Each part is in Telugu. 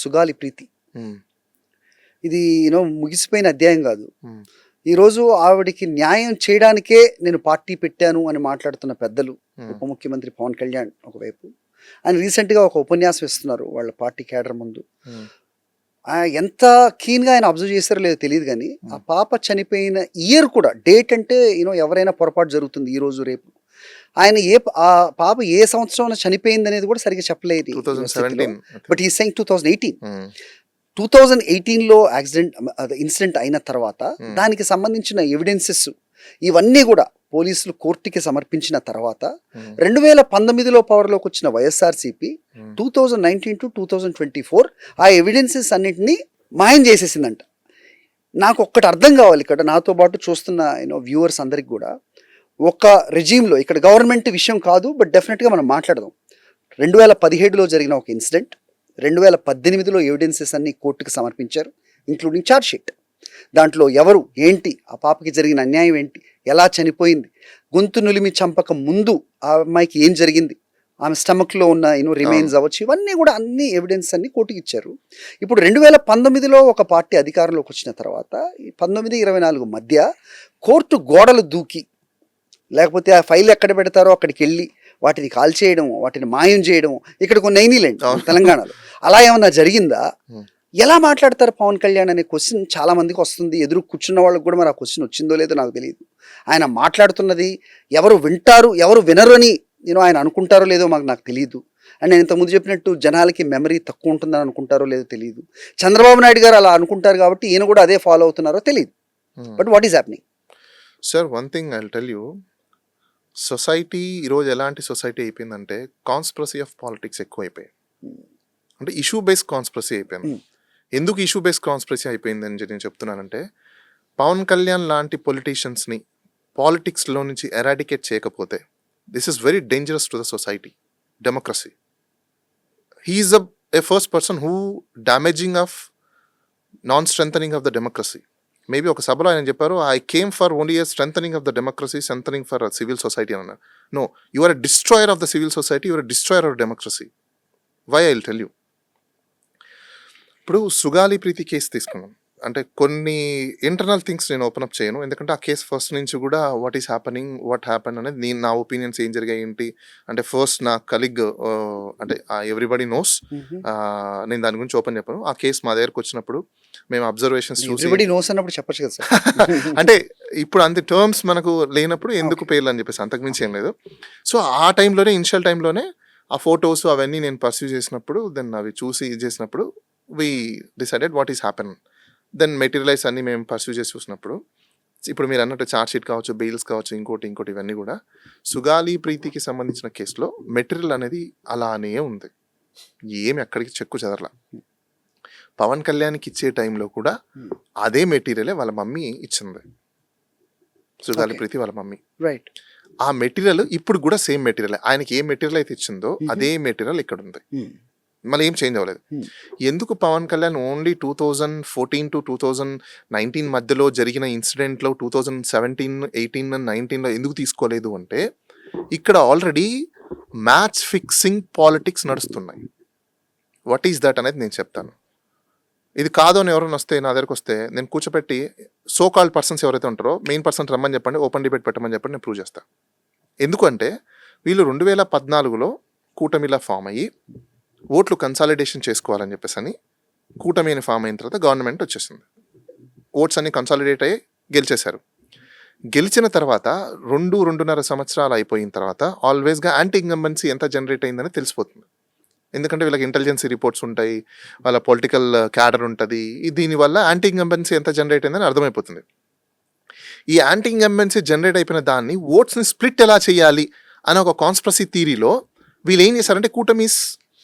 సుగాలి ప్రీతి. ఉమ్, ఇది ముగిసిపోయిన అధ్యాయం కాదు. ఉమ్, ఈరోజు ఆవిడికి న్యాయం చేయడానికే నేను పార్టీ పెట్టాను అని మాట్లాడుతున్న పెద్దలు, ఉప ముఖ్యమంత్రి పవన్ కళ్యాణ్ ఒకవైపు, ఆయన రీసెంట్గా ఒక ఉపన్యాసం ఇస్తున్నారు వాళ్ళ పార్టీ కేడర్ ముందు. ఉమ్, ఎంత కీన్గా ఆయన అబ్జర్వ్ చేస్తారో లేదో తెలియదు కానీ ఆ పాప చనిపోయిన ఇయర్ కూడా డేట్ అంటే ఎవరైనా పొరపాటు జరుగుతుంది ఈ రోజు రేపు. ఆయన ఆ పాప ఏ సంవత్సరం చనిపోయింది అనేది కూడా సరిగ్గా చెప్పలేదు. 2017. బట్ ఈ సెయింగ్ 2018. ఉమ్, 2018లో ఇన్సిడెంట్ అయిన తర్వాత దానికి సంబంధించిన ఎవిడెన్సెస్ ఇవన్నీ కూడా పోలీసులు కోర్టుకి సమర్పించిన తర్వాత 2019లో పవర్లోకి వచ్చిన వైఎస్ఆర్సీపీ 2019 to 2024 ఆ ఎవిడెన్సెస్ అన్నింటినీ మాయం చేసేసిందంట. నాకు ఒక్కటి అర్థం కావాలి ఇక్కడ నాతో పాటు చూస్తున్న వ్యూవర్స్ అందరికి కూడా, ఒక రెజీమ్లో ఇక్కడ గవర్నమెంట్ విషయం కాదు, బట్ డెఫినెట్గా మనం మాట్లాడదాం. 2017లో జరిగిన ఒక ఇన్సిడెంట్, 2018లో ఎవిడెన్సెస్ అన్ని కోర్టుకు సమర్పించారు, ఇంక్లూడింగ్ ఛార్జ్ షీట్. దాంట్లో ఎవరు ఏంటి, ఆ పాపకి జరిగిన అన్యాయం ఏంటి, ఎలా చనిపోయింది, గొంతు నులిమి చంపక ముందు ఆ అమ్మాయికి ఏం జరిగింది, ఆమె స్టమక్లో ఉన్న రిమైన్స్ అవ్వచ్చు, ఇవన్నీ కూడా అన్ని ఎవిడెన్స్ అన్ని కోర్టుకి ఇచ్చారు. ఇప్పుడు 2019లో ఒక పార్టీ అధికారంలోకి వచ్చిన తర్వాత 19-24 మధ్య కోర్టు గోడలు దూకి, లేకపోతే ఆ ఫైల్ ఎక్కడ పెడతారో అక్కడికి వెళ్ళి వాటిని కాల్ చేయడం, వాటిని మాయం చేయడం, ఇక్కడ కొన్ని అయినాయిలేండి తెలంగాణలో, అలా ఏమన్నా జరిగిందా? ఎలా మాట్లాడతారు పవన్ కళ్యాణ్ అనే క్వశ్చన్ చాలా మందికి వస్తుంది. ఎదురు కూర్చున్న వాళ్ళకి కూడా మరి ఆ క్వశ్చన్ వచ్చిందో లేదో నాకు తెలియదు. ఆయన మాట్లాడుతున్నది ఎవరు వింటారు ఎవరు వినరు అని ఆయన అనుకుంటారో లేదో నాకు తెలియదు. అండ్ నేను ఇంతకుముందు చెప్పినట్టు జనాలకి మెమరీ తక్కువ ఉంటుందని అనుకుంటారో లేదో తెలియదు. చంద్రబాబు నాయుడు గారు అలా అనుకుంటారు కాబట్టి ఈయన కూడా అదే ఫాలో అవుతున్నారో తెలియదు. But what is happening? Sir, one thing I will tell you, society ఈరోజు ఎలాంటి సొసైటీ అయిపోయిందంటే కాన్స్పిరసీ ఆఫ్ పాలిటిక్స్ ఎక్కువ అయిపోయాయి. అంటే ఇష్యూ బేస్డ్ కాన్స్పిరసీ అయిపోయింది. ఎందుకు ఇష్యూ బేస్డ్ కాన్స్పిరసీ అయిపోయింది అని నేను చెప్తున్నానంటే, పవన్ కళ్యాణ్ లాంటి పొలిటీషియన్స్ని పాలిటిక్స్లో నుంచి ఎరాడికేట్ చేయకపోతే this is very dangerous to the society, democracy. He is a first person who damaging of non-strengthening of the democracy. Maybe ఒక సభలో ఆయన చెప్పారు, I came for only a strengthening of the democracy, strengthening for civil society అని అన్నారు. No, you are a destroyer of the civil society, you are a destroyer of democracy. Why? I will tell you. ఇప్పుడు సుగాలి ప్రీతి కేసు తీసుకున్నాం అంటే కొన్ని ఇంటర్నల్ థింగ్స్ నేను ఓపెన్ అప్ చేయను, ఎందుకంటే ఆ కేసు ఫస్ట్ నుంచి కూడా what is happening, what happen అనేది నేను నా ఒపీనియన్స్ ఏం జరిగాయి ఏంటి అంటే, ఫస్ట్ నా కలీగ్ అంటే ఎవ్రీబడి నోస్, నేను దాని గురించి ఓపెన్ చెప్పాను. ఆ కేసు మా దగ్గరకు వచ్చినప్పుడు మేము అబ్జర్వేషన్స్ చూసి చెప్పచ్చు కదా అంటే ఇప్పుడు అంత టర్మ్స్ మనకు లేనప్పుడు ఎందుకు పేర్లు అని చెప్పేసి అంతకుమించి ఏం లేదు. సో ఆ టైంలోనే ఇనిషియల్ టైంలోనే ఆ ఫొటోస్ అవన్నీ నేను పర్సూ చేసినప్పుడు, దెన్ అవి చూసి ఇది చేసినప్పుడు we decided what is happen. Then materialise అన్ని మేము పర్సూ చేసి చూసినప్పుడు, ఇప్పుడు మీరు అన్నట్టు ఛార్జ్ షీట్ కావచ్చు, బెయిల్స్ కావచ్చు, ఇంకోటి ఇవన్నీ కూడా సుగాలి ప్రీతికి సంబంధించిన కేసులో మెటీరియల్ అనేది అలానే ఉంది, ఏమి ఎక్కడికి చెక్కు చెదరలా. పవన్ కళ్యాణ్కి ఇచ్చే టైంలో కూడా అదే మెటీరియలే వాళ్ళ మమ్మీ ఇచ్చింది, సుగాలి ప్రీతి వాళ్ళ మమ్మీ. రైట్. ఆ మెటీరియల్ ఇప్పుడు కూడా సేమ్ మెటీరియల్, ఆయనకి ఏ మెటీరియల్ అయితే ఇచ్చిందో అదే మెటీరియల్ ఇక్కడ ఉంది, మళ్ళీ ఏం చేంజ్ అవ్వలేదు. ఎందుకు పవన్ కళ్యాణ్ ఓన్లీ 2014 to 2019 మధ్యలో జరిగిన ఇన్సిడెంట్లో 2017, 18, 19లో ఎందుకు తీసుకోలేదు అంటే, ఇక్కడ ఆల్రెడీ మ్యాచ్ ఫిక్సింగ్ పాలిటిక్స్ నడుస్తున్నాయి. వాట్ ఈస్ దట్ అనేది నేను చెప్తాను. ఇది కాదు అని ఎవరైనా వస్తే నా దగ్గరకు వస్తే నేను కూర్చోపెట్టి సో కాల్డ్ పర్సన్స్ ఎవరైతే ఉంటారో మెయిన్ పర్సన్ రమ్మని చెప్పండి, ఓపెన్ డిబేట్ పెట్టమని చెప్పండి, నేను ప్రూవ్ చేస్తాను. ఎందుకంటే వీళ్ళు 2014లో కూటమిలా ఫామ్ అయ్యి ఓట్లు కన్సాలిడేషన్ చేసుకోవాలని చెప్పేసి అని కూటమి అని ఫామ్ అయిన తర్వాత గవర్నమెంట్ వచ్చేసింది. ఓట్స్ అన్ని కన్సాలిడేట్ అయ్యి గెలిచేశారు. గెలిచిన తర్వాత 2-2.5 సంవత్సరాలు అయిపోయిన తర్వాత ఆల్వేస్గా యాంటీ ఇన్కంబెన్సీ ఎంత జనరేట్ అయిందని తెలిసిపోతుంది. ఎందుకంటే వీళ్ళకి ఇంటెలిజెన్సీ రిపోర్ట్స్ ఉంటాయి, వాళ్ళ పొలిటికల్ క్యాడర్ ఉంటుంది. దీనివల్ల యాంటీ ఇన్కంబెన్సీ ఎంత జనరేట్ అయిందని అర్థమైపోతుంది. ఈ యాంటీ ఇన్కంబెన్సీ జనరేట్ అయిపోయిన దాన్ని ఓట్స్ని స్ప్లిట్ ఎలా చేయాలి అనే ఒక కాన్స్పిరసీ థియరీలో వీళ్ళు ఏం చేశారంటే కూటమిస్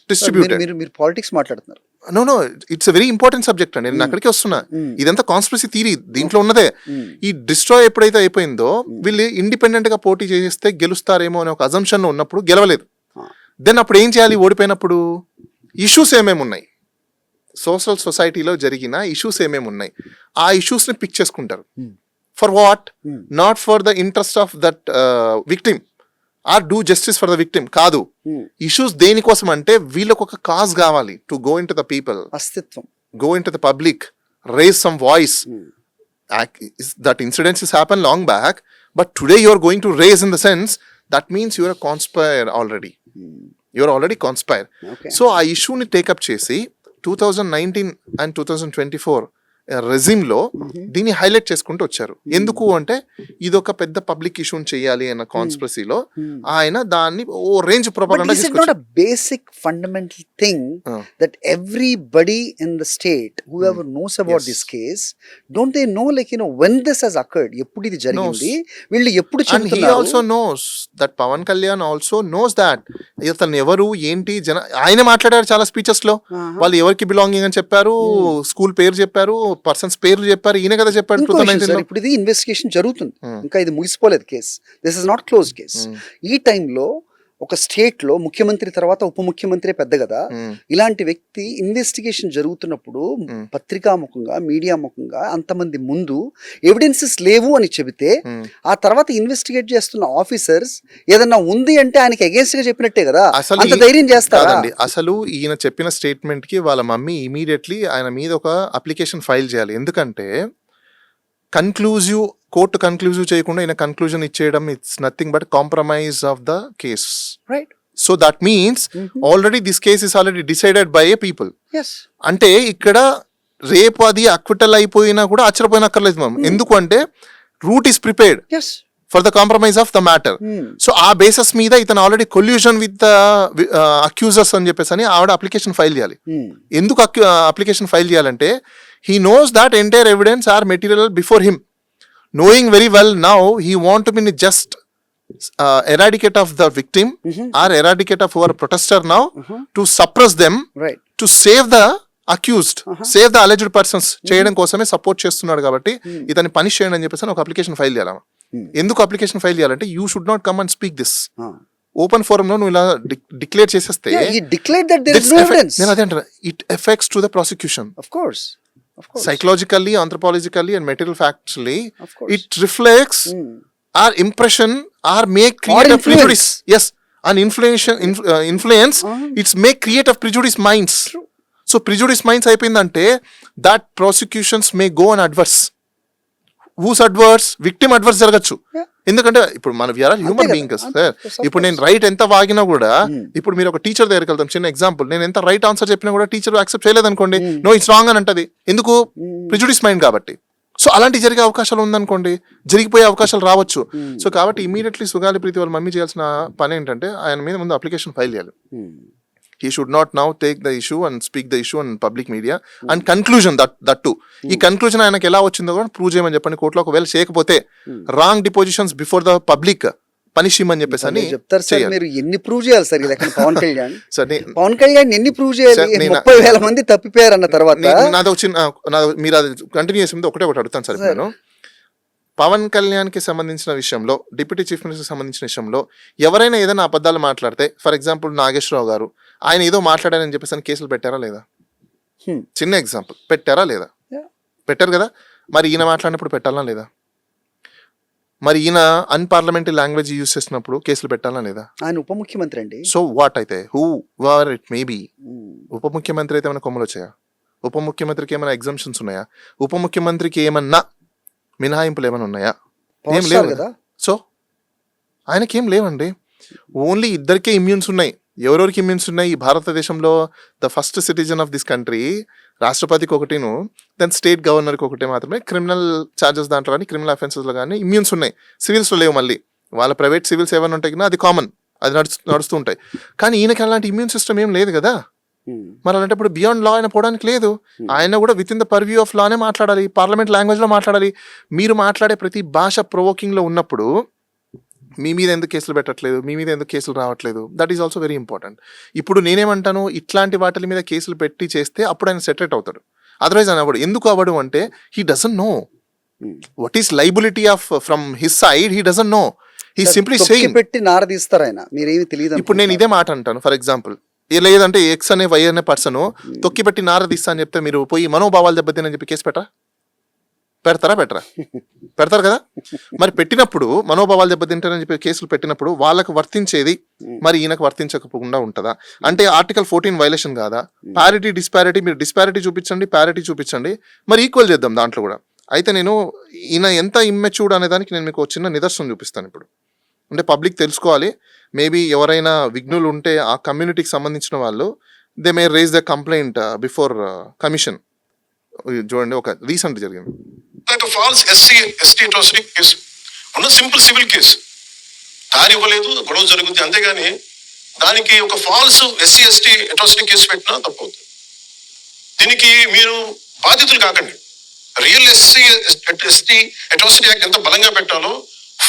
డిస్ట్రిబ్యూటెడ్. మీరు పాలిటిక్స్ మాట్లాడుతున్నారు. No, it's very important subject అండి, నేను అక్కడికి వస్తున్నా. ఇదంతా కాన్స్పిరసీ థియరీ, దీంట్లో ఉన్నదే. ఈ డిస్ట్రాయ్ ఎప్పుడైతే అయిపోయిందో వీళ్ళు ఇండిపెండెంట్ గా పోటీ చేస్తే గెలుస్తారేమో అనే ఒక అజంప్షన్ లో ఉన్నప్పుడు గెలవలేదు. దెన్ అప్పుడు ఏం చేయాలి? ఓడిపోయినప్పుడు ఇష్యూస్ ఏమేమి ఉన్నాయి, సోషల్ సొసైటీలో జరిగిన ఇష్యూస్ ఏమేమి ఉన్నాయి, ఆ ఇష్యూస్ ని పిక్ చేసుకుంటారు. For what? Not for the interest of that victim, or do justice for the victim కాదు. ఇష్యూస్ దేనికోసం అంటే వీళ్ళకి ఒక కాజ్ కావాలి to go in to the people, అస్తిత్వం, go into the public, raise some voice. That incidents has happened long back, but today you are going to raise in the sense that means you are a conspire already. You are already conspire. Okay. So ఆ ఇష్యూని టేకప్ చేసి 2019 and 2024 రెజిమ్ లో దీన్ని హైలైట్ చేసుకుంటూ వచ్చారు. ఎందుకు అంటే ఇది ఒక పెద్ద పబ్లిక్ ఇష్యూని చేయాలి అన్న కాన్స్పిరసీలో ఆయన దాన్ని ఓ రేంజ్ ప్రొపగండా తీసుకొచ్చారు. Basic fundamental thing that everybody in the state who ever knows about this case don't they know like when this has occurred, ఎప్పుడు ఇది జరిగింది, వీళ్ళు ఎప్పుడు And he also knows that Pawan Kalyan also knows that ఇతను ఎవరు ఏంటి ఆయన మాట్లాడారు చాలా స్పీచెస్ లో, వాళ్ళు ఎవరికి బిలాంగింగ్ అని చెప్పారు, స్కూల్ పేరు చెప్పారు, పర్సన్స్ పేర్లు చెప్పారు, ఈయన కదా చెప్పారు. ఇప్పుడు ఇది ఇన్వెస్టిగేషన్ జరుగుతుంది, ఇంకా ఇది ముగిసిపోలేదు case, this is not close case. ఈ టైంలో ఒక స్టేట్ లో ముఖ్యమంత్రి తర్వాత ఉప ముఖ్యమంత్రి పెద్ద కదా, ఇలాంటి వ్యక్తి ఇన్వెస్టిగేషన్ జరుగుతున్నప్పుడు పత్రికా ముఖంగా మీడియా ముఖంగా అంతమంది ముందు ఎవిడెన్సెస్ లేవు అని చెబితే ఆ తర్వాత ఇన్వెస్టిగేట్ చేస్తున్న ఆఫీసర్స్ ఏదన్నా ఉంది అంటే ఆయనకి అగేన్స్ట్ గా చెప్పినట్టే కదా, అంత ధైర్యం చేస్తారా? అసలు ఈయన చెప్పిన స్టేట్మెంట్ కి వాళ్ళ మమ్మీ ఇమీడియట్లీ ఆయన మీద ఒక అప్లికేషన్ ఫైల్ చేయాలి. ఎందుకంటే కన్క్లూజివ్ కోర్టు కన్క్లూజివ్ చేయకుండా ఈయన కన్క్లూజన్ ఇచ్చేయడం it's nothing but compromise of the case. Right. So that means already this case is already decided by A people. yes అంటే ఇక్కడ రేపు అది అక్విటల్ అయిపోయినా కూడా ఆశ్చర్యపోయినక్కర్లేదు మనం. ఎందుకు అంటే root is prepared yes for the compromise of the matter. So ఆ బేసస్ మీద ఇతను already collusion with the accusers అని చెప్పేసి అని ఆవిడ అప్లికేషన్ ఫైల్ చేయాలి. ఎందుకు అప్లికేషన్ ఫైల్ చేయాలంటే he knows that entire evidence are material before him, knowing very well now he want to be just eradicate of the victim or eradicate of our protester now to suppress them, right, to save the accused, save the alleged persons చేయడం కోసమే సపోర్ట్ చేస్తున్నాడు. కాబట్టి ఇతన్ని పనిష్ చేయండి అని చెప్పేసి ఒక అప్లికేషన్ ఫైల్ చేయాలి. ఎందుకు అప్లికేషన్ ఫైల్ చేయాలంటే you should not come and speak this open forum లో నువ్వు ఇలా డిక్లేర్ చేసేస్తే నేను అదే అంటాను, it effects to the prosecution. of course Psychologically, anthropologically and material factually, it reflects our impression or may create a prejudice. Yes, an influence it's may create a prejudice minds. True. So prejudice minds ayipindante that prosecutions may go on adverse. Who's adverse? Victim adverse జరగచ్చు. ఎందుకంటే ఇప్పుడు మన వీఆర్ హ్యూమన్ బీయింగ్ సార్. ఇప్పుడు నేను రైట్ ఎంత వాగినా కూడా ఇప్పుడు మీరు ఒక టీచర్ దగ్గరికి వెళ్తాం, చిన్న ఎగ్జాంపుల్, నేను ఎంత రైట్ ఆన్సర్ చెప్పినా కూడా టీచర్ యాక్సెప్ట్ చేయలేదు అనుకోండి, నో ఇట్స్ రాంగ్ అని అంటది. ఎందుకు? ప్రిజుడిస్ మైండ్ కాబట్టి. సో అలాంటి జరిగే అవకాశాలు ఉందనుకోండి, జరిగిపోయే అవకాశాలు రావచ్చు. సో కాబట్టి ఇమీడియట్లీ సుగాలి ప్రీతి వాళ్ళ మమ్మీ చేయాల్సిన పని ఏంటంటే ఆయన మీద ముందు అప్లికేషన్ ఫైల్ చేయాలి. He should not now take the issue and speak the issue in public media and conclusion that too. ఈ కన్క్లూజన్ ఆయనకి ఎలా వచ్చిందో కూడా ప్రూవ్ చేయమని చెప్పండి కోర్టులో. ఒకవేళ చేయకపోతే wrong depositions before the public punish ఇమ్మని చెప్పేసి అని చెప్తారు. సార్ మీరు ఎన్ని ప్రూవ్ చేయాలి సార్? పవన్ కళ్యాణ్ సార్ పవన్ కళ్యాణ్ ఎన్ని ప్రూవ్ చేయాలి? 30,000 మంది తప్పిపోయారు అన్న తర్వాత నాది మీరు అది కంటిన్యూ చేసి ఒకటే ఒకటి అడుగుతాను సార్. నేను పవన్ కళ్యాణ్ కి సంబంధించిన విషయంలో, డిప్యూటీ చీఫ్ మినిస్టర్ సంబంధించిన విషయంలో ఎవరైనా ఏదైనా అబద్ధాలు మాట్లాడితే, ఫర్ ఎగ్జాంపుల్ నాగేశ్వరరావు గారు ఆయన ఏదో మాట్లాడారని చెప్పేసి కేసులు పెట్టారా లేదా? చిన్న ఎగ్జాంపుల్, పెట్టారా లేదా? పెట్టారు కదా. మరి ఈయన మాట్లాడినప్పుడు పెట్టాలా లేదా? మరి ఈయన అన్పార్లమెంటరీ లాంగ్వేజ్ యూజ్ చేసినప్పుడు కేసులు పెట్టాలా లేదా? ఆయన ఉప ముఖ్యమంత్రి అండి. సో వాట్ అయితే who were it may be, ఉప ముఖ్యమంత్రి అయితే ఏమైనా కొమ్మలు వచ్చాయా? ఉప ముఖ్యమంత్రికి ఏమైనా ఎగ్జామ్షన్స్ ఉన్నాయా? ఉప ముఖ్యమంత్రికి ఏమన్నా మినహాయింపులు ఏమైనా ఉన్నాయా? ఏం లేవు కదా. సో ఆయనకేం లేవండి. ఓన్లీ ఇద్దరికే ఇమ్యూన్స్ ఉన్నాయి. ఎవరెవరికి ఇమ్యూన్స్ ఉన్నాయి? ఈ భారతదేశంలో the first citizen of this country రాష్ట్రపతికి ఒకటిను, దెన్ స్టేట్ గవర్నర్కి ఒకటే మాత్రమే క్రిమినల్ ఛార్జెస్ దాంట్లో కానీ క్రిమినల్ అఫెన్సెస్లో కానీ ఇమ్యూన్స్ ఉన్నాయి. సివిల్స్లో లేవు. మళ్ళీ వాళ్ళ ప్రైవేట్ సివిల్స్ ఏమైనా ఉంటాయి కదా, అది కామన్, అది నడుస్తూ ఉంటాయి. కానీ ఈయనకి అలాంటి ఇమ్యూన్ సిస్టమ్ ఏం లేదు కదా. మరి అలాంటప్పుడు బియాండ్ లా ఆయన పోవడానికి లేదు. ఆయన కూడా with in the purview of లానే మాట్లాడాలి, పార్లమెంట్ లాంగ్వేజ్లో మాట్లాడాలి. మీరు మాట్లాడే ప్రతి భాష ప్రొవోకింగ్లో ఉన్నప్పుడు మీ మీద ఎందుకు కేసులు పెట్టట్లేదు, మీ మీద ఎందుకు కేసులు రావట్లేదు? That is also very important. ఇప్పుడు నేనేమంటాను, ఇట్లాంటి వాటి మీద కేసులు పెట్టి చేస్తే అప్పుడు ఆయన సెటరేట్ అవుతాడు. అదర్వైజ్ ఆయన అవ్వడు. ఎందుకు అవ్వడు అంటే he doesn't know what is liability of from his side. He doesn't know. He simply saying పెట్టి నారదీస్తారు ఆయన, మీరేమి తెలియదు. ఇప్పుడు నేను ఇదే మాట అంటాను. ఫర్ ఎగ్జాంపుల్, లేదంటే ఎక్స్ అనే వై అనే పర్సన్ తొక్కి పెట్టి నారదీస్తా అని చెప్తే మీరు పోయి మనోభావాలు దెబ్బతినని చెప్పి కేసు పెడతారా పెట్టరా? పెడతారు కదా. మరి పెట్టినప్పుడు మనోభావాలు దెబ్బతింటారని చెప్పి కేసులు పెట్టినప్పుడు వాళ్ళకు వర్తించేది మరి ఈయనకు వర్తించకుండా ఉంటుందా? అంటే ఆర్టికల్ 14 వైలేషన్ కాదా? పారిటీ డిస్పారిటీ, మీరు డిస్పారిటీ చూపించండి, పారిటీ చూపించండి, మరి ఈక్వల్ చేద్దాం దాంట్లో కూడా. అయితే నేను ఈయన ఎంత ఇమ్మెచ్యూర్డ్ అనే దానికి నేను మీకు చిన్న నిదర్శనం చూపిస్తాను ఇప్పుడు. అంటే పబ్లిక్ తెలుసుకోవాలి. మేబీ ఎవరైనా విఘ్నులు ఉంటే ఆ కమ్యూనిటీకి సంబంధించిన వాళ్ళు they may raise the complaint before commission. చూడండి, ఒక రీసెంట్ జరిగింది. ఫాల్స్ ఎస్టీ అట్రాసిటీ కేసు ఉన్న సింపుల్ సివిల్ కేసు, దారి ఇవ్వలేదు, గొడవ జరుగుతుంది, అంతేగాని దానికి ఒక ఫాల్స్ ఎస్టీ అట్రాసిటీ కేసు పెట్టినా తప్పవుతుంది. దీనికి మీరు బాధితులు కాకండి. రియల్ ఎస్టీ అట్రాసిటీ యాక్ట్ ఎంత బలంగా పెట్టాలో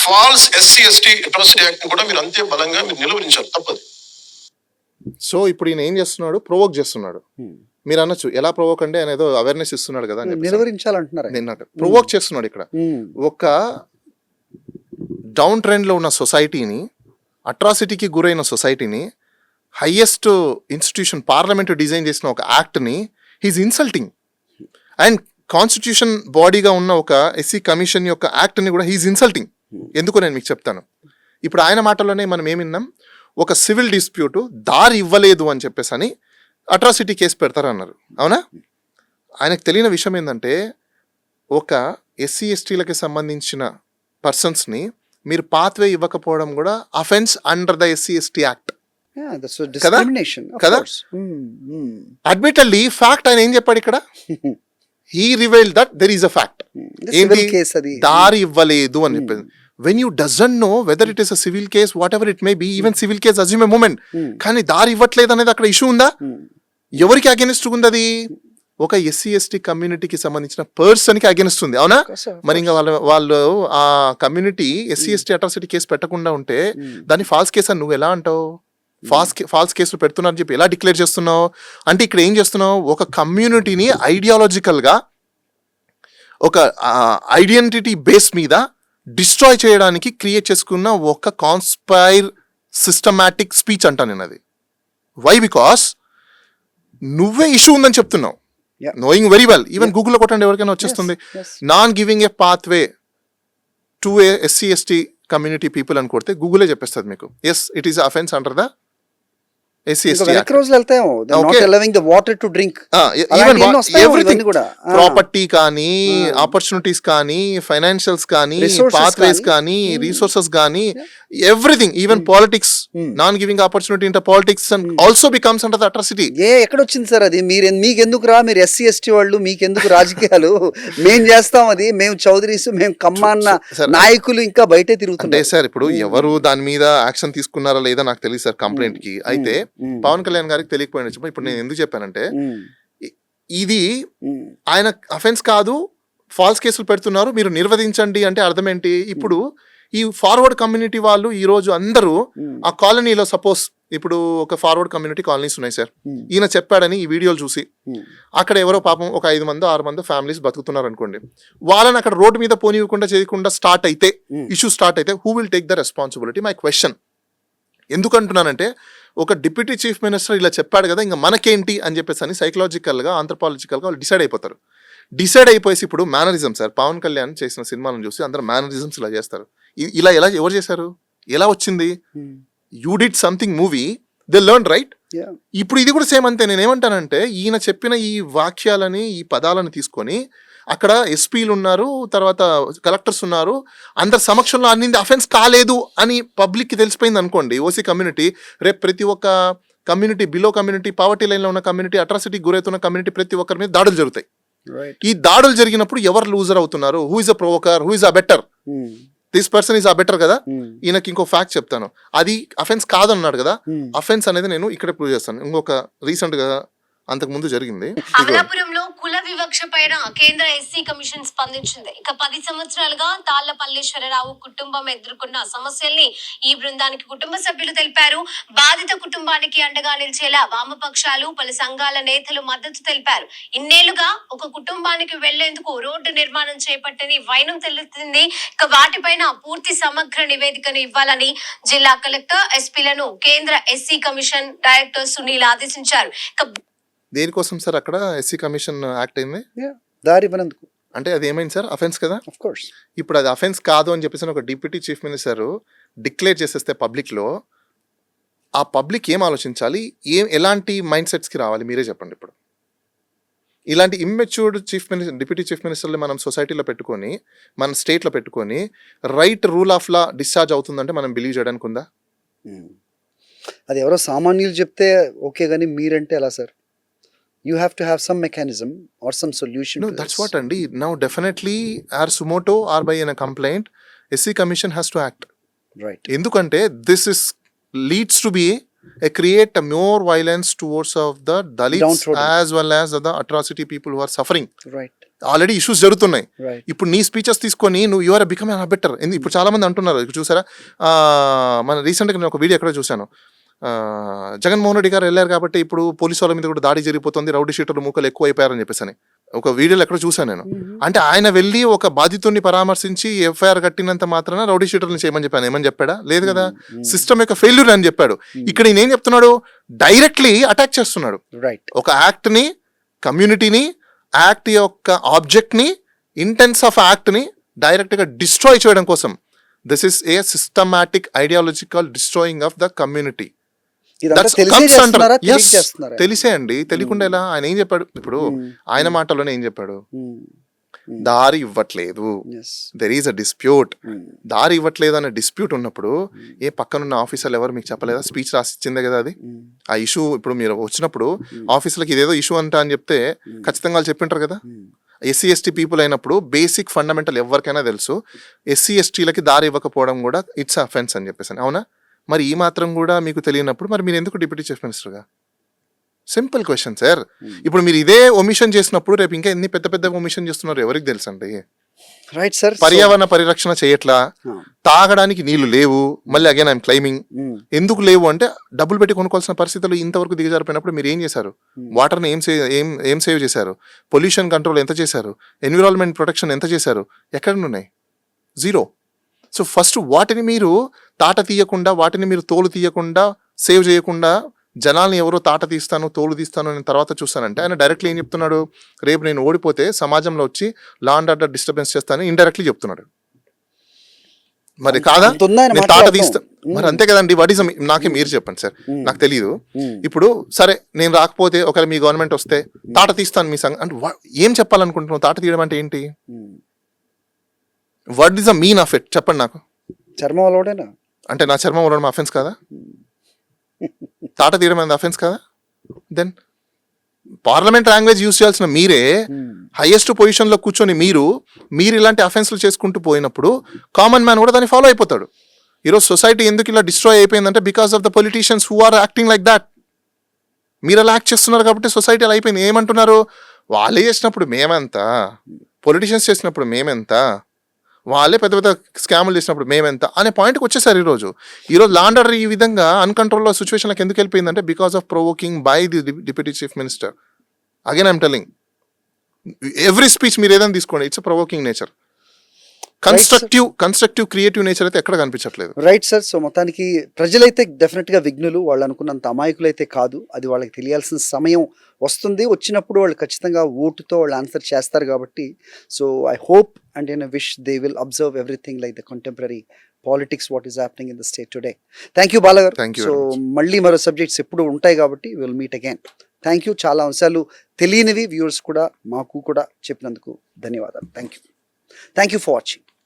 ఫాల్స్ ఎస్టీ అట్రాసిటీ యాక్ట్ కూడా మీరు అంతే బలంగా మీరు నిలువరించాలి, తప్పదు. సో ఇప్పుడు ఈయన ఏం చేస్తున్నాడు? ప్రొవోక్ చేస్తున్నాడు. మీరు అనొచ్చు ఎలా ప్రొవోక్ అంటే ఆయన ఏదో అవేర్నెస్ ఇస్తున్నాడు కదా అని. నిలువరించాలంటున్నారు. నిన్న ప్రొవోక్ చేస్తున్నాడు. ఇక్కడ ఒక డౌన్ ట్రెండ్ లో ఉన్న సొసైటీని, అట్రాసిటీకి గురైన సొసైటీని, హైయెస్ట్ ఇన్స్టిట్యూషన్ పార్లమెంట్ డిజైన్ చేసిన ఒక యాక్ట్ని హీస్ ఇన్సల్టింగ్. అండ్ కాన్స్టిట్యూషన్ బాడీగా ఉన్న ఒక ఎస్సీ కమిషన్ యొక్క యాక్ట్ని కూడా హీస్ ఇన్సల్టింగ్. ఎందుకో నేను మీకు చెప్తాను. ఇప్పుడు ఆయన మాటల్లోనే మనం ఏమి విన్నాం? ఒక సివిల్ డిస్ప్యూట్ దారి ఇవ్వలేదు అని చెప్పేసి అని అట్రాసిటీ కేసు పెడతారన్నారు. అవునా? ఆయనకు తెలియని విషయం ఏంటంటే ఒక ఎస్సీ ఎస్టీలకి సంబంధించిన పర్సన్స్ని మీరు పాత్వే ఇవ్వకపోవడం కూడా offence under the SC ST act కదా. అడ్మిటల్లీ ఫ్యాక్ట్ ఆయన ఏం చెప్పాడు ఇక్కడ? He revealed that there is a fact. ఏంటి? దారి ఇవ్వలేదు అని చెప్పేది. when you doesn't know whether it is a civil case, whatever it may be, even civil case assume a moment, కానీ దారి ఇవ్వట్లేదు అనేది అక్కడ ఇష్యూ ఉందా? ఎవరికి అగెనిస్ట్ ఉంది అది? ఒక ఎస్సీ ఎస్టీ కమ్యూనిటీకి సంబంధించిన పర్సన్కి అగెనిస్ట్ ఉంది. అవునా? మరి ఇంకా వాళ్ళు ఆ community SC ST atrocity case పెట్టకుండా ఉంటే దాన్ని ఫాల్స్ కేసు అని నువ్వు ఎలా అంటావు? ఫాల్స్ కేసులు పెడుతున్నారని చెప్పి ఎలా డిక్లేర్ చేస్తున్నావు? అంటే ఇక్కడ ఏం చేస్తున్నావు? ఒక కమ్యూనిటీని ఐడియాలజికల్గా ఒక ఐడెంటిటీ బేస్ మీద డిస్ట్రాయ్ చేయడానికి క్రియేట్ చేసుకున్న ఒక కాన్స్పైర్ సిస్టమాటిక్ స్పీచ్ అంటా నేను అది. వై? బికాస్ నువ్వే ఇష్యూ ఉందని చెప్తున్నావు, నోయింగ్ వెరీ వెల్. ఈవెన్ గూగుల్లో కొట్టండి, ఎవరికైనా వచ్చేస్తుంది. Non giving a pathway to a SC ST community people అని కొడితే గూగులే చెప్పేస్తుంది మీకు, yes it is offence under the SC ST act. Property కానీ, ఆపర్చునిటీస్ కానీ, ఫైనాన్షియల్స్ కానీ, పాత్వేస్ కానీ, రిసోర్సెస్ కానీ, everything, even politics, non giving opportunity inter politics also becomes under the atrocity. ఎక్కడొచ్చింది సార్ అది? మీకెందుకు రా, మీరు ఎస్సీ ఎస్టీ వాళ్ళు, మీకెందుకు రాజకీయాలు? మేం చేస్తాం అది, మేము చౌదరీస్, మేము కమ్మాన్న నాయకులు ఇంకా బయటే తిరుగుతుంటే సార్. ఇప్పుడు ఎవరు దాని మీద యాక్షన్ తీసుకున్నారా లేదా నాకు తెలియదు సార్ కంప్లైంట్ కి. అయితే పవన్ కళ్యాణ్ గారికి తెలియకపోయిన ఇప్పుడు నేను ఎందుకు చెప్పానంటే ఇది ఆయన అఫెన్స్ కాదు, ఫాల్స్ కేసులు పెడుతున్నారు, మీరు నిర్వహించండి అంటే అర్థం ఏంటి? ఇప్పుడు ఈ ఫార్వర్డ్ కమ్యూనిటీ వాళ్ళు ఈ రోజు అందరూ ఆ కాలనీలో, సపోజ్ ఇప్పుడు ఒక ఫార్వర్డ్ కమ్యూనిటీ కాలనీస్ ఉన్నాయి సార్, ఈయన చెప్పాడని ఈ వీడియోలు చూసి అక్కడ ఎవరో పాపం ఒక 5 మందో 6 మందో ఫ్యామిలీస్ బతుకుతున్నారు అనుకోండి, వాళ్ళని అక్కడ రోడ్డు మీద పోనీయకుండా చేయకుండా స్టార్ట్ అయితే, ఇష్యూ స్టార్ట్ అయితే, who will take the responsibility? My question. ఎందుకంటున్నానంటే ఒక డిప్యూటీ చీఫ్ మినిస్టర్ ఇలా చెప్పాడు కదా, ఇంకా మనకేంటి అని చెప్పేసి అని సైకలాజికల్గా, ఆంథ్రపాలజికల్గా వాళ్ళు డిసైడ్ అయిపోతారు. డిసైడ్ అయిపోయేసి ఇప్పుడు మేనరిజం సార్, పవన్ కళ్యాణ్ చేసిన సినిమాలను చూసి అందరూ మేనరిజమ్స్ ఇలా చేస్తారు. ఇలా ఎలా ఎవరు చేశారు? ఎలా వచ్చింది? You did something movie, they learn, right? ఇప్పుడు ఇది కూడా సేమ్ అంతే. నేనేమంటానంటే ఈయన చెప్పిన ఈ వాక్యాలని, ఈ పదాలను తీసుకొని అక్కడ ఎస్పీలు ఉన్నారు, తర్వాత కలెక్టర్స్ ఉన్నారు, అందరి సమక్షంలో అన్నింది అఫెన్స్ కాలేదు అని పబ్లిక్కి తెలిసిపోయింది అనుకోండి, ఓసీ కమ్యూనిటీ, రేపు ప్రతి ఒక్క కమ్యూనిటీ, బిలో కమ్యూనిటీ, పావర్టీ లైన్లో ఉన్న కమ్యూనిటీ, అట్రాసిటీకి గురవుతున్న కమ్యూనిటీ, ప్రతి ఒక్కరి మీద దాడులు జరుగుతాయి. ఈ దాడులు జరిగినప్పుడు ఎవరు లూజర్ అవుతున్నారు? Who is a provoker, who is a better? This person is a better కదా. ఈయనకి ఇంకో ఫ్యాక్ట్ చెప్తాను, అది అఫెన్స్ కాదన్నాడు కదా. అఫెన్స్ అనేది నేను ఇక్కడ ప్రూవ్ చేస్తాను. ఇంకొక రీసెంట్ గా అంతకు ముందు జరిగింది. అమలాపురంలో కుల వివక్ష పైన కేంద్ర ఎస్సీ కమిషన్ స్పందించింది. ఇక 10 సంవత్సరాలుగా తాళ్ల పల్లేశ్వరరావు కుటుంబం ఎదుర్కొన్న సమస్యల్ని ఈ బృందానికి కుటుంబ సభ్యులు తెలిపారు. బాధిత కుటుంబానికి అండగా నిలిచేలా వామపక్షాలు, పలు సంఘాల నేతలు మద్దతు తెలిపారు. ఇన్నేళ్లుగా ఒక కుటుంబానికి వెళ్లేందుకు రోడ్డు నిర్మాణం చేపట్టని వైనం తెలుస్తుంది. ఇక వాటిపైన పూర్తి సమగ్ర నివేదికను ఇవ్వాలని జిల్లా కలెక్టర్, ఎస్పీలను కేంద్ర ఎస్సీ కమిషన్ డైరెక్టర్ సునీల్ ఆదేశించారు. దేనికోసం సార్ అక్కడ ఎస్సీ కమిషన్ యాక్ట్ అయింది? దారి ఇవ్వనందుకు. అంటే అది ఏమైంది సార్, అఫెన్స్ కదా. Of course. ఇప్పుడు అది అఫెన్స్ కాదు అని చెప్పేసి ఒక డిప్యూటీ చీఫ్ మినిస్టర్ డిక్లేర్ చేసేస్తే పబ్లిక్లో, ఆ పబ్లిక్ ఏం ఆలోచించాలి, ఎలాంటి మైండ్ సెట్స్కి రావాలి మీరే చెప్పండి. ఇప్పుడు ఇలాంటి ఇమ్మెచ్యూర్డ్ డిప్యూటీ చీఫ్ మినిస్టర్లు మనం సొసైటీలో పెట్టుకొని, మన స్టేట్లో పెట్టుకొని, right rule of law discharge అవుతుందంటే మనం బిలీవ్ చేయడానికి ఉందా? అది ఎవరో సామాన్యులు చెప్తే ఓకే, కానీ మీరంటే ఎలా sir? You have to have some mechanism or some solution. That's what అండి. Now definitely or suo motu or by an complaint, SC commission has to act. Right. ఎందుకంటే this is leads to be create a more violence towards of the Dalits Downtrodden. as well as the atrocity people who are suffering. Right. Already issues జరుగుతున్నాయి. రైట్. ఇప్పుడు నీ స్పీచెస్ తీసుకొని నువ్వు యూఆర్ బికమ్ బెటర్. ఇప్పుడు చాలా మంది అంటున్నారు, ఇక్కడ చూసారా, మన రీసెంట్గా నేను ఒక వీడియో ఎక్కడ చూశాను, జగన్మోహన్ రెడ్డి గారు వెళ్ళారు కాబట్టి ఇప్పుడు పోలీసు వాళ్ళ మీద కూడా దాడి జరిగిపోతుంది, రౌడీ షీటర్లు మూకలు ఎక్కువ అయిపోయారని చెప్పేసి ఒక వీడియోలో ఎక్కడ చూశాను నేను. అంటే ఆయన వెళ్ళి ఒక బాధితుడిని పరామర్శించి ఎఫ్ఐఆర్ కట్టినంత మాత్రాన రౌడీ షీటర్ని చేయమని చెప్పాను. ఏమని చెప్పాడా? లేదు కదా. సిస్టమ్ యొక్క ఫెయిల్యూర్ అని చెప్పాడు. ఇక్కడ ఈయన ఏం చెప్తున్నాడు, డైరెక్ట్లీ అటాక్ చేస్తున్నాడు. రైట్. ఒక యాక్ట్ని, కమ్యూనిటీని, యాక్ట్ యొక్క ఆబ్జెక్ట్ని, ఇంటెన్స్ ఆఫ్ యాక్ట్ని డైరెక్ట్గా డిస్ట్రాయ్ చేయడం కోసం. This is a systematic ideological destroying of the community. ఇదంతా తెలిసే చేస్తున్నారా? తెలియక చేస్తున్నారా? తెలిసే అండి. తెలియకుండా ఎలా? ఆయన ఏం చెప్పాడు ఇప్పుడు, ఆయన మాటలోనే ఏం చెప్పాడు, దారి ఇవ్వట్లేదు, దెర్ ఈస్ అ డిస్ప్యూట్. దారి ఇవ్వట్లేదు అనే డిస్ప్యూట్ ఉన్నప్పుడు ఏ పక్కనున్న ఆఫీసర్లు ఎవరు మీకు చెప్పలేదా? స్పీచ్ రాసి ఇచ్చిందే కదా అది. ఆ ఇష్యూ ఇప్పుడు మీరు వచ్చినప్పుడు ఆఫీసులకి ఇదేదో ఇష్యూ అంట అని చెప్తే ఖచ్చితంగా వాళ్ళు చెప్పింటారు కదా. ఎస్సీ ఎస్టీ పీపుల్ అయినప్పుడు బేసిక్ ఫండమెంటల్ ఎవరికైనా తెలుసు, ఎస్సీ ఎస్టీలకి దారి ఇవ్వకపోవడం కూడా ఇట్స్ అఫెన్స్ అని చెప్పేసి, అవునా? మరి ఈ మాత్రం కూడా మీకు తెలియనప్పుడు మరి మీరు ఎందుకు డిప్యూటీ చీఫ్ మినిస్టర్గా? Simple question sir. ఇప్పుడు మీరు ఇదే ఒమిషన్ చేసినప్పుడు రేపు ఇంకా ఎన్ని పెద్ద పెద్ద ఒమిషన్ చేస్తున్నారు ఎవరికి తెలుసండి. Right sir. పర్యావరణ పరిరక్షణ చేయట్లా, తాగడానికి నీళ్లు లేవు. మళ్ళీ అగైన్ ఐఎమ్ క్లైమింగ్. ఎందుకు లేవు అంటే డబ్బులు పెట్టి కొనుక్కోవాల్సిన పరిస్థితులు ఇంతవరకు దిగజారిపోయినప్పుడు మీరు ఏం చేశారు? వాటర్ని ఏం సేవ్ చేశారు? పొల్యూషన్ కంట్రోల్ ఎంత చేశారు? ఎన్విరాన్మెంట్ ప్రొటెక్షన్ ఎంత చేశారు? ఎక్కడ ఉన్నాయి? జీరో. సో ఫస్ట్ వాటిని మీరు తాట తీయకుండా, వాటిని మీరు తోలు తీయకుండా, సేవ్ చేయకుండా, జనాల్ని ఎవరో తాట తీస్తాను తోలు తీస్తాను అని తర్వాత చూస్తానంటే ఆయన డైరెక్ట్లీ ఏం చెప్తున్నాడు, రేపు నేను ఓడిపోతే సమాజంలో వచ్చి లా అండ్ ఆర్డర్ డిస్టర్బెన్స్ చేస్తానని ఇండైరెక్ట్లీ చెప్తున్నాడు. మరి కాదా? నేను తాట తీస్తా మరి అంతే కదండి. వాట్ ఈస్ నాకే మీరు చెప్పండి సార్, నాకు తెలియదు. ఇప్పుడు సరే నేను రాకపోతే ఒకవేళ మీ గవర్నమెంట్ వస్తే తాట తీస్తాను మీ సంఘం అంటే ఏం చెప్పాలనుకుంటున్నావు? తాట తీయడం అంటే ఏంటి? What is the mean of it చెప్పండి నాకు. చర్మం అలవాడేనా అంటే నా చర్మం ఉండడం అఫెన్స్ కాదా? తాట తీయడం అనేది అఫెన్స్ కాదా? దెన్ పార్లమెంట్ లాంగ్వేజ్ యూజ్ చేయాల్సిన మీరే హైయెస్ట్ పొజిషన్లో కూర్చొని మీరు ఇలాంటి అఫెన్స్లు చేసుకుంటూ పోయినప్పుడు కామన్ మ్యాన్ కూడా దాన్ని ఫాలో అయిపోతాడు. ఈరోజు సొసైటీ ఎందుకు ఇలా డిస్ట్రాయ్ అయిపోయిందంటే because of the politicians who are acting like that. మీరు అలా యాక్ట్ చేస్తున్నారు కాబట్టి సొసైటీ అలా అయిపోయింది. ఏమంటున్నారు, వాళ్ళే చేసినప్పుడు మేమెంత, పొలిటీషియన్స్ చేసినప్పుడు మేమెంత, వాళ్ళే పెద్ద పెద్ద స్కాములు చేసినప్పుడు మేమెంత అనే పాయింట్కి వచ్చేసారు. ఈరోజు లాండర్ ఈ విధంగా అన్కంట్రోల్ సిచ్యువేషన్లకు ఎందుకు వెళ్ళిపోయిందంటే because of provoking by the deputy chief minister. Again I'm telling, every speech మీరు ఏదైనా తీసుకోండి, it's provoking nature. Constructive creative nature అయితే ఎక్కడ కనిపించట్లేదు. Right sir. సో మొత్తానికి ప్రజలైతే డెఫినెట్ గా విఘ్నులు, వాళ్ళు అనుకున్నంత అమాయకులైతే కాదు. అది వాళ్ళకి తెలియాల్సిన సమయం వస్తుంది. వచ్చినప్పుడు వాళ్ళు ఖచ్చితంగా ఓటుతో వాళ్ళు ఆన్సర్ చేస్తారు కాబట్టి. So I hope and in wish they will observe everything like the contemporary politics what is happening in the state today. Thank you Bala గారు. సో మళ్ళీ మరో సబ్జెక్ట్స్ ఎప్పుడు ఉంటాయి కాబట్టి will meet again. Thank you. చాలా అంశాలు తెలియనివి వ్యూవర్స్ కూడా మాకు కూడా చెప్పినందుకు ధన్యవాదాలు. Thank you for watching.